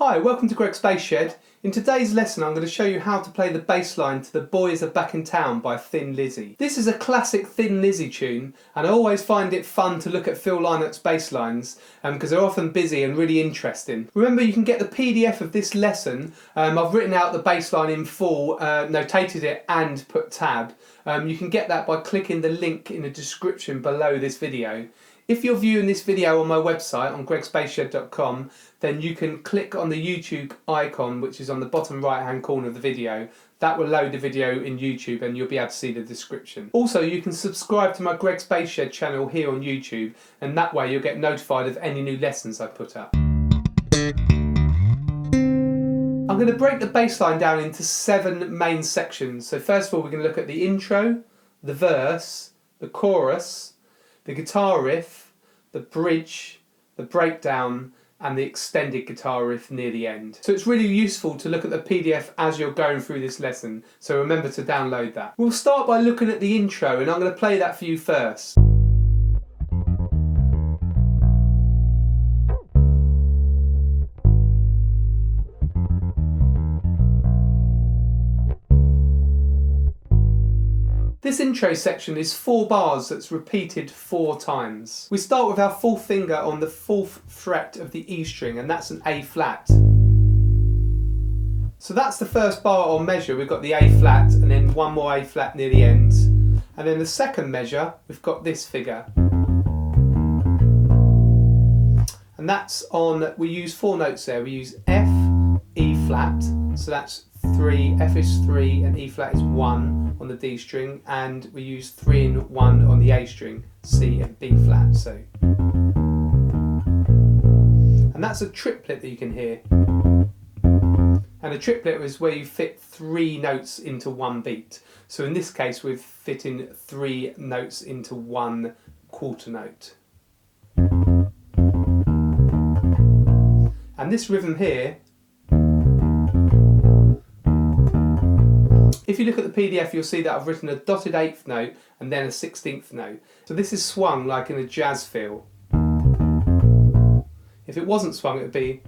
Hi, welcome to Greg's Bass Shed. In today's lesson I'm going to show you how to play the bass line to The Boys Are Back in Town by Thin Lizzy. This is a classic Thin Lizzy tune, and I always find it fun to look at Phil Lynott's bass lines because they're often busy and really interesting. Remember, you can get the PDF of this lesson. I've written out the bass line in full, notated it and put tab. You can get that by clicking the link in the description below this video. If you're viewing this video on my website on gregsbassshed.com, then you can click on the YouTube icon which is on the bottom right hand corner of the video. That will load the video in YouTube and you'll be able to see the description. Also, you can subscribe to my Greg's Bass Shed channel here on YouTube, and that way you'll get notified of any new lessons I put up. I'm going to break the bass line down into 7 main sections. So first of all, we're going to look at the intro, the verse, the chorus, the guitar riff, the bridge, the breakdown, and the extended guitar riff near the end. So it's really useful to look at the PDF as you're going through this lesson, so remember to download that. We'll start by looking at the intro, and I'm going to play that for you first. This intro section is 4 bars that's repeated 4 times. We start with our 4th finger on the 4th fret of the E string, and that's an A flat. So that's the first bar on measure. We've got the A flat and then 1 more A flat near the end. And then the second measure, we've got this figure. And that's on, we use 4 notes there. We use F, E flat, so that's 3, F is 3 and E flat is 1 on the D string, and we use 3 and 1 on the A string, C and B flat. So, and that's a triplet that you can hear. And a triplet is where you fit 3 notes into 1 beat. So in this case we're fitting 3 notes into 1 quarter note. And this rhythm here, if you look at the PDF, you'll see that I've written a dotted 8th note and then a 16th note. So this is swung like in a jazz feel. If it wasn't swung, it would be.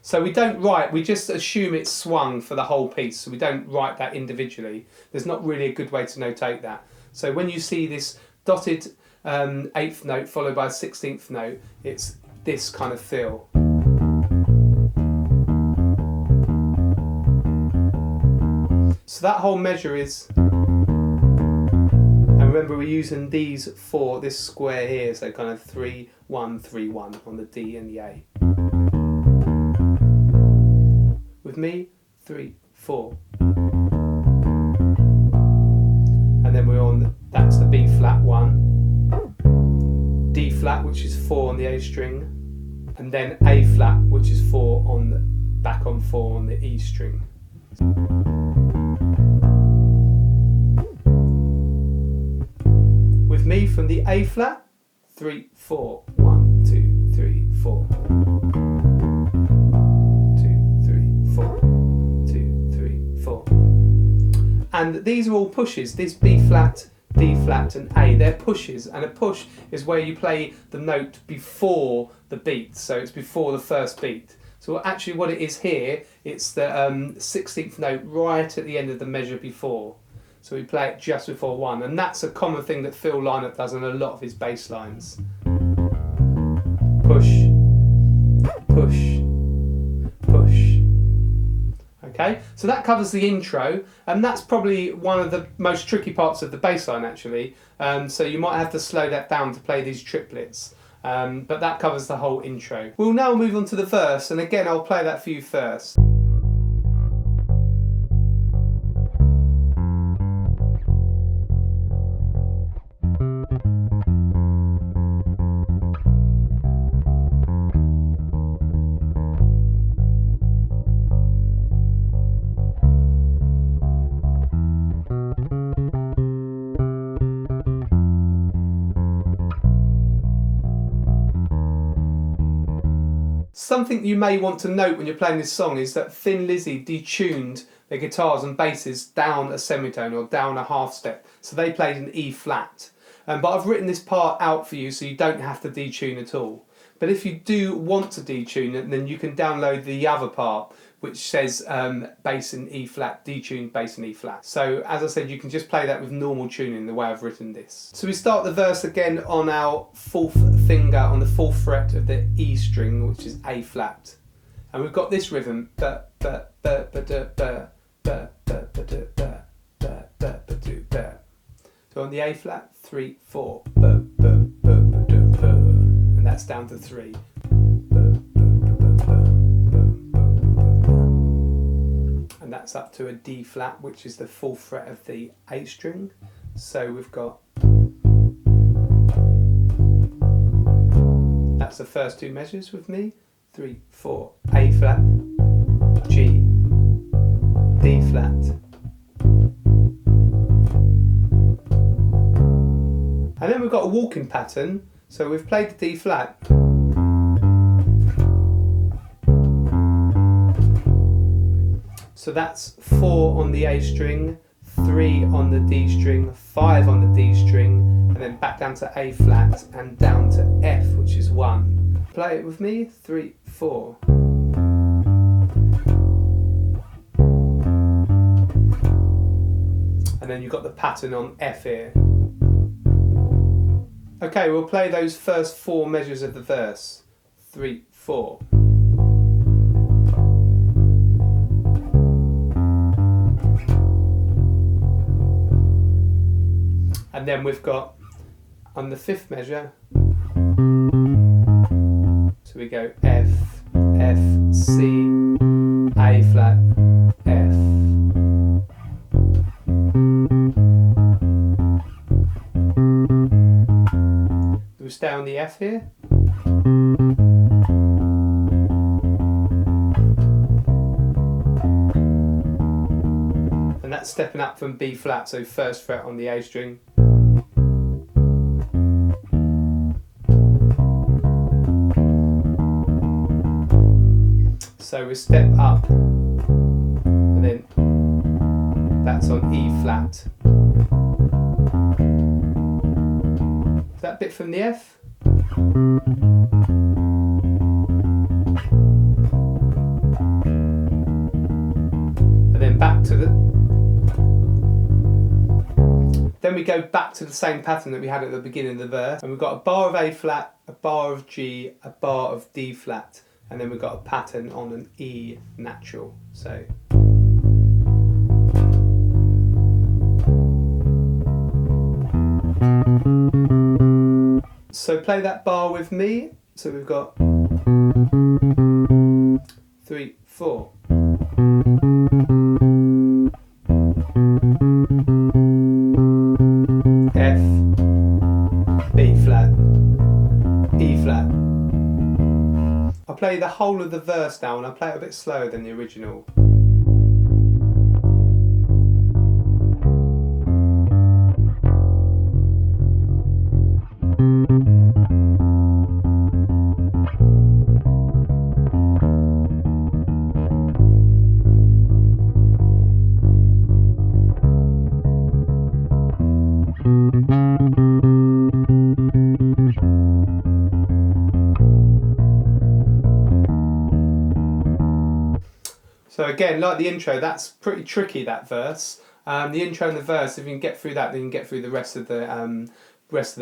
So we don't write, we just assume it's swung for the whole piece. So we don't write that individually. There's not really a good way to notate that. So when you see this dotted 8th note followed by a 16th note, it's this kind of feel. So that whole measure is, and remember we're using these 4, this square here, so kind of 3, 1, 3, 1 on the D and the A. With me, 3, 4. And then we're on, that's the B flat 1, D flat which is 4 on the A string, and then A flat which is 4 on the, back on 4 on the E string. With me from the A flat, 3, 4, 1, 2, 3, 4. 2, 3, 4. And these are all pushes. This B flat, D flat and A, they're pushes, and a push is where you play the note before the beat, so it's before the first beat. So actually what it is here, it's the 16th note right at the end of the measure before. So we play it just before 1, and that's a common thing that Phil Lynott does on a lot of his bass lines. Push, push, push. Okay, so that covers the intro, and that's probably one of the most tricky parts of the bass line actually. So you might have to slow that down to play these triplets. But that covers the whole intro. We'll now move on to the verse, and again I'll play that for you first. Something you may want to note when you're playing this song is that Thin Lizzy detuned their guitars and basses down a semitone or down a half step. So they played an E flat. But I've written this part out for you so you don't have to detune at all. But if you do want to detune it, then you can download the other part, which says bass in E flat, detuned bass in E flat. So as I said, you can just play that with normal tuning the way I've written this. So we start the verse again on our 4th finger on the 4th fret of the E string, which is A flat. And we've got this rhythm. So on the A flat, 3, 4, and that's down to 3. And that's up to a D flat, which is the 4th fret of the A string. So we've got, that's the first 2 measures with me. 3, 4, A flat, G, D flat. And then we've got a walking pattern. So we've played the D flat. So that's 4 on the A string, 3 on the D string, 5 on the D string, and then back down to A flat and down to F, which is 1. Play it with me, 3, 4. And then you've got the pattern on F here. Okay, we'll play those first 4 measures of the verse. 3, 4. And then we've got on the 5th measure, so we go F, F, C, A flat, F. Do we stay on the F here? And that's stepping up from B flat, so 1st fret on the A string. So we step up, and then that's on E flat. Is that bit from the F? And then back to the... Then we go back to the same pattern that we had at the beginning of the verse, and we've got a bar of A flat, a bar of G, a bar of D flat, and then we've got a pattern on an E natural. So play that bar with me. So we've got 3, 4. F, B flat, E flat. I'll play the whole of the verse now, and I'll play it a bit slower than the original. So again, like the intro, that's pretty tricky, that verse. The intro and the verse, if you can get through that, then you can get through the rest of the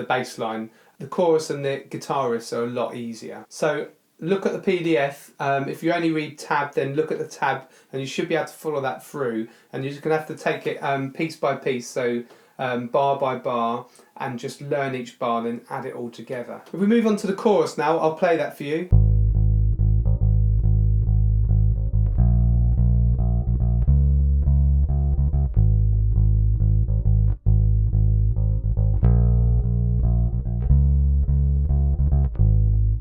bass line. The chorus and the guitarist are a lot easier. So look at the PDF. If you only read tab, then look at the tab, and you should be able to follow that through. And you're just going to have to take it piece by piece, so bar by bar, and just learn each bar, then add it all together. If we move on to the chorus now, I'll play that for you.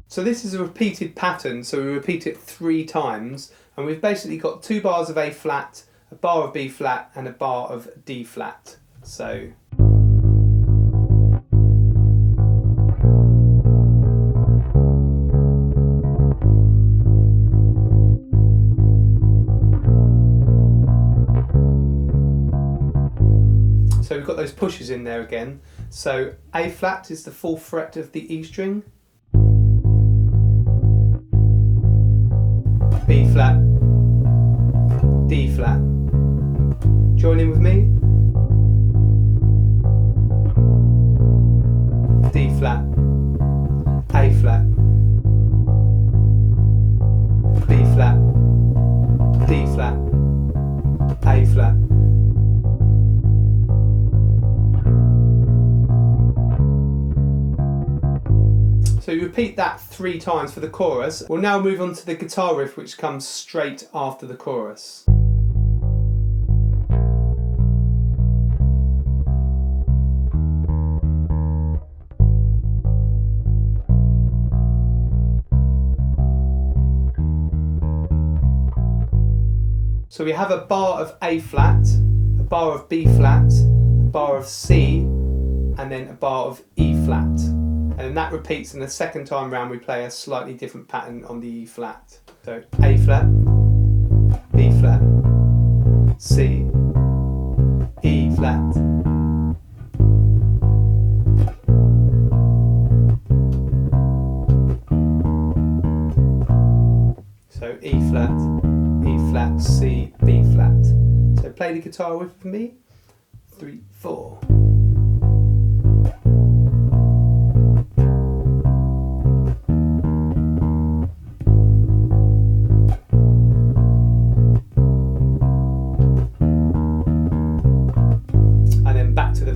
So this is a repeated pattern, so we repeat it 3 times, and we've basically got 2 bars of A flat, a bar of B flat, and a bar of D flat. So we've got those pushes in there again. So A flat is the 4th fret of the E string. flat, D flat. Join in with me. D flat, A flat, B flat, D flat, A flat. So you repeat that 3 times for the chorus. We'll now move on to the guitar riff, which comes straight after the chorus. So we have a bar of A flat, a bar of B flat, a bar of C, and then a bar of E flat. And that repeats, and the second time round we play a slightly different pattern on the E flat. So A flat, B flat, C, E flat. So E flat, C, B flat. So play the guitar with me. 3, 4.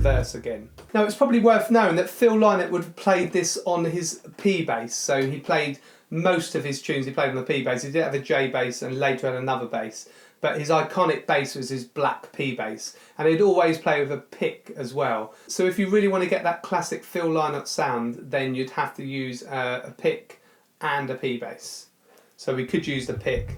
Verse again. Now it's probably worth knowing that Phil Lynott would have played this on his P bass, so he played most of his tunes he played on the P bass. He did have a J bass and later had another bass, but his iconic bass was his black P bass, and he'd always play with a pick as well. So if you really want to get that classic Phil Lynott sound, then you'd have to use a pick and a P bass. So we could use the pick.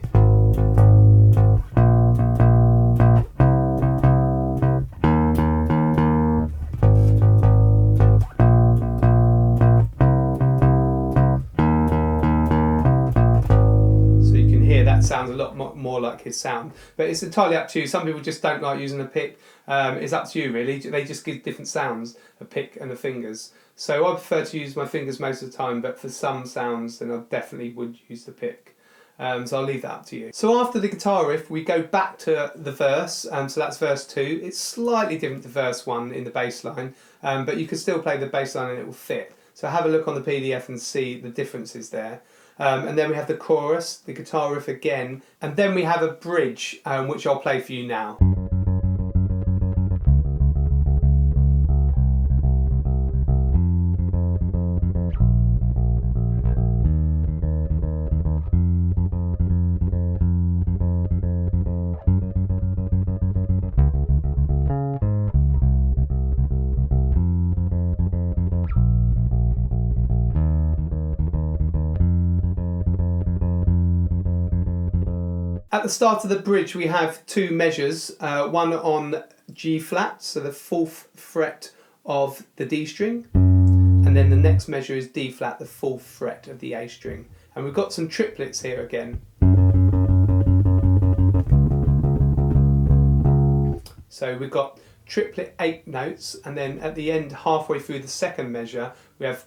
Sounds a lot more like his sound, but it's entirely up to you. Some people just don't like using a pick. It's up to you really. They just give different sounds, a pick and the fingers. So I prefer to use my fingers most of the time, but for some sounds then I definitely would use the pick. So I'll leave that up to you. So after the guitar riff we go back to the verse, so that's verse 2. It's slightly different to verse 1 in the bass line, but you can still play the bass line and it will fit. So have a look on the PDF and see the differences there. And then we have the chorus, the guitar riff again, and then we have a bridge, which I'll play for you now. At the start of the bridge we have 2 measures, one on G flat, so the 4th fret of the D string, and then the next measure is D flat, the 4th fret of the A string. And we've got some triplets here again. So we've got triplet 8 notes, and then at the end, halfway through the second measure, we have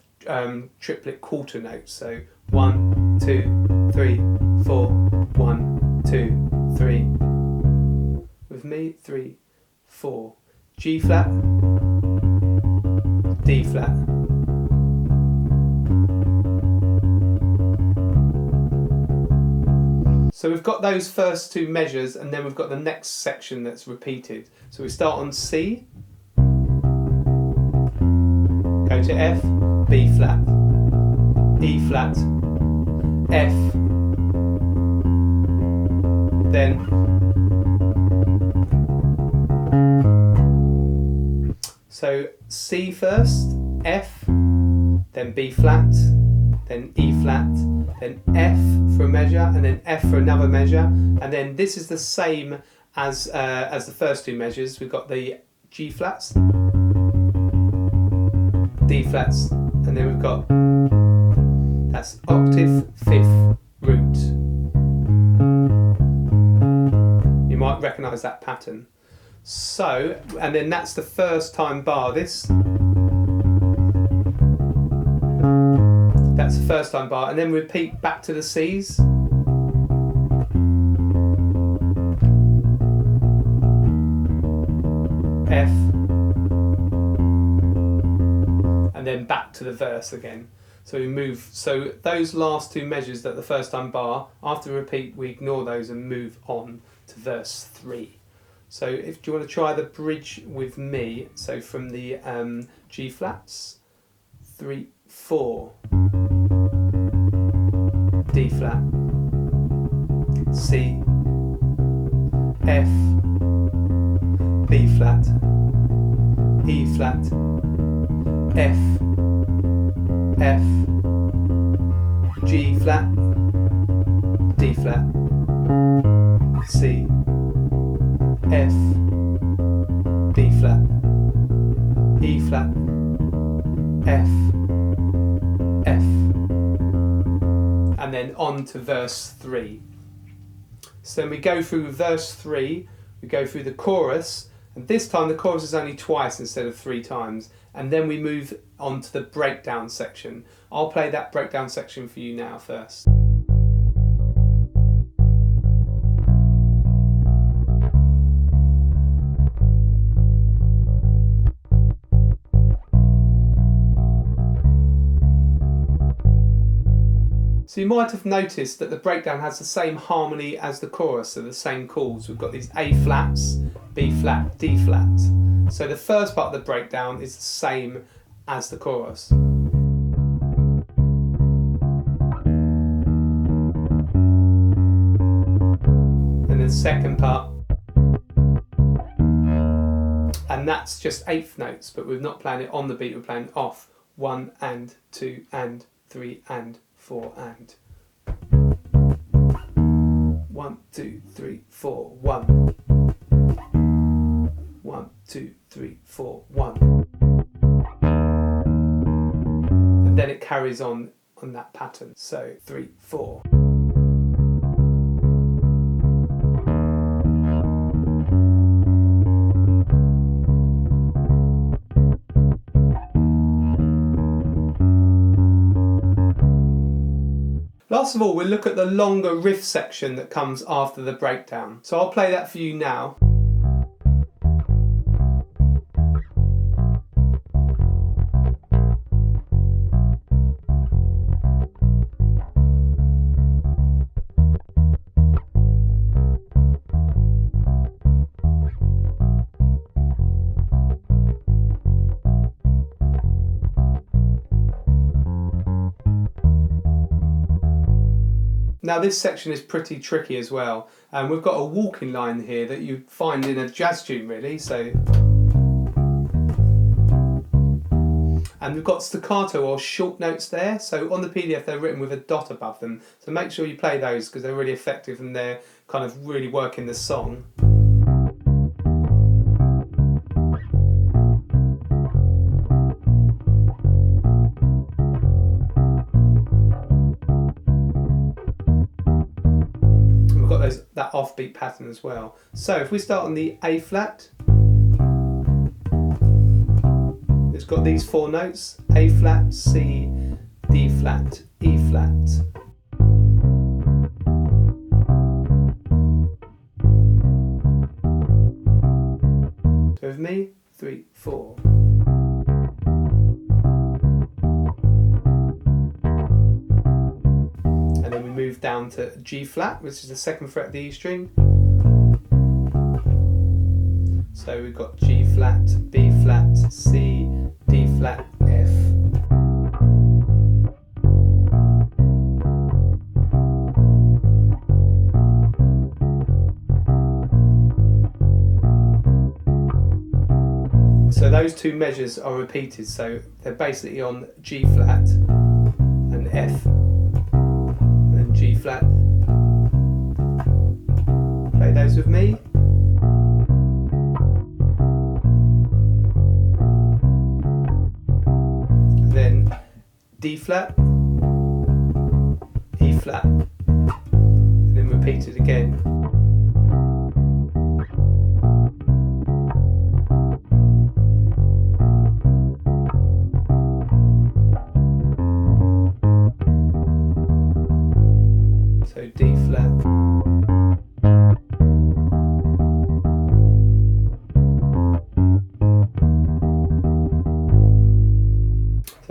triplet quarter notes. So 1, 2, 3, 4, 1, 2, 3. With me, 3, 4. G flat, D flat. So we've got those first 2 measures, and then we've got the next section that's repeated. So we start on C, go to F, B flat, E flat, F, then so C first, F, then B flat, then E flat, then F for a measure, and then F for another measure, and then this is the same as the first 2 measures. We've got the G flats, D flats, and then we've got, that's octave, 5th, root. You might recognise that pattern. So, and then that's the first time bar, this. That's the first time bar, and then repeat back to the C's. F, and then back to the verse again. So we move, so those last two measures that the first time bar, after repeat we ignore those and move on to verse 3. So if do you want to try the bridge with me, so from the G flats, 3, 4, D flat, C, F, B flat, E flat, F, F, G flat, D flat, C, F, B flat, E flat, F, F, and then on to verse 3. So then we go through verse 3, we go through the chorus, and this time the chorus is only twice instead of 3 times, and then we move on to the breakdown section. I'll play that breakdown section for you now first. So you might have noticed that the breakdown has the same harmony as the chorus, so the same chords. We've got these A flats, B flat, D flat. So the first part of the breakdown is the same as the chorus. And the second part, and that's just eighth notes, but we're not playing it on the beat, we're playing off. 1 and 2 and 3 and 4 and 1, 2, 3, 4, 1. 1, 2, 3, 4, 1. And then it carries on that pattern. So 3, 4. Last of all, we'll look at the longer riff section that comes after the breakdown. So I'll play that for you now. Now this section is pretty tricky as well, and we've got a walking line here that you find in a jazz tune really, so. And we've got staccato or short notes there, so on the PDF they're written with a dot above them, so make sure you play those because they're really effective and they're kind of really working the song. That offbeat pattern as well. So if we start on the A flat, it's got these 4 notes: A flat, C, D flat, E flat. So with me, 3, 4. And then we move down to G flat, which is the 2nd fret of the E string. So we've got G flat, B flat, C, D flat, F. So those 2 measures are repeated, so they're basically on G flat and F. G flat. Play those with me. Then D flat, E flat, and then repeat it again. So D flat,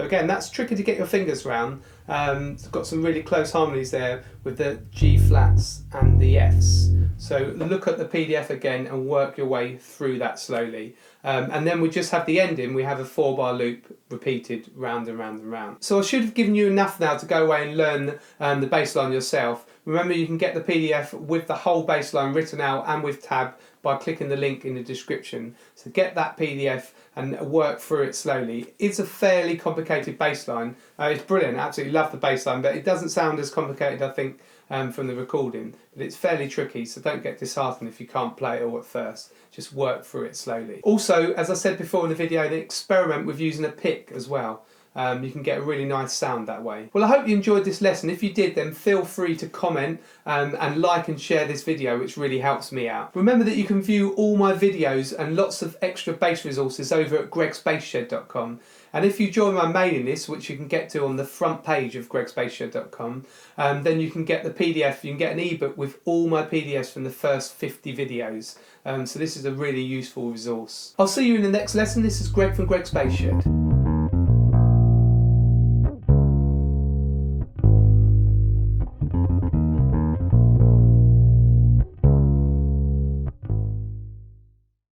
again, that's tricky to get your fingers around. It's got some really close harmonies there with the G flats and the Fs. So look at the PDF again and work your way through that slowly. And then we just have the ending. We have a 4-bar loop repeated round and round and round. So I should have given you enough now to go away and learn the bass line yourself. Remember, you can get the PDF with the whole bass line written out and with tab by clicking the link in the description. So get that PDF and work through it slowly. It's a fairly complicated bass line. It's brilliant, I absolutely love the bass line, but it doesn't sound as complicated, I think, from the recording. But it's fairly tricky, so don't get disheartened if you can't play it all at first. Just work through it slowly. Also, as I said before in the video, experiment with using a pick as well. You can get a really nice sound that way. Well, I hope you enjoyed this lesson. If you did, then feel free to comment and like and share this video, which really helps me out. Remember that you can view all my videos and lots of extra bass resources over at gregsbassshed.com. And if you join my mailing list, which you can get to on the front page of gregsbassshed.com, then you can get the PDF, you can get an ebook with all my PDFs from the first 50 videos. So this is a really useful resource. I'll see you in the next lesson. This is Greg from Greg's Bass Shed.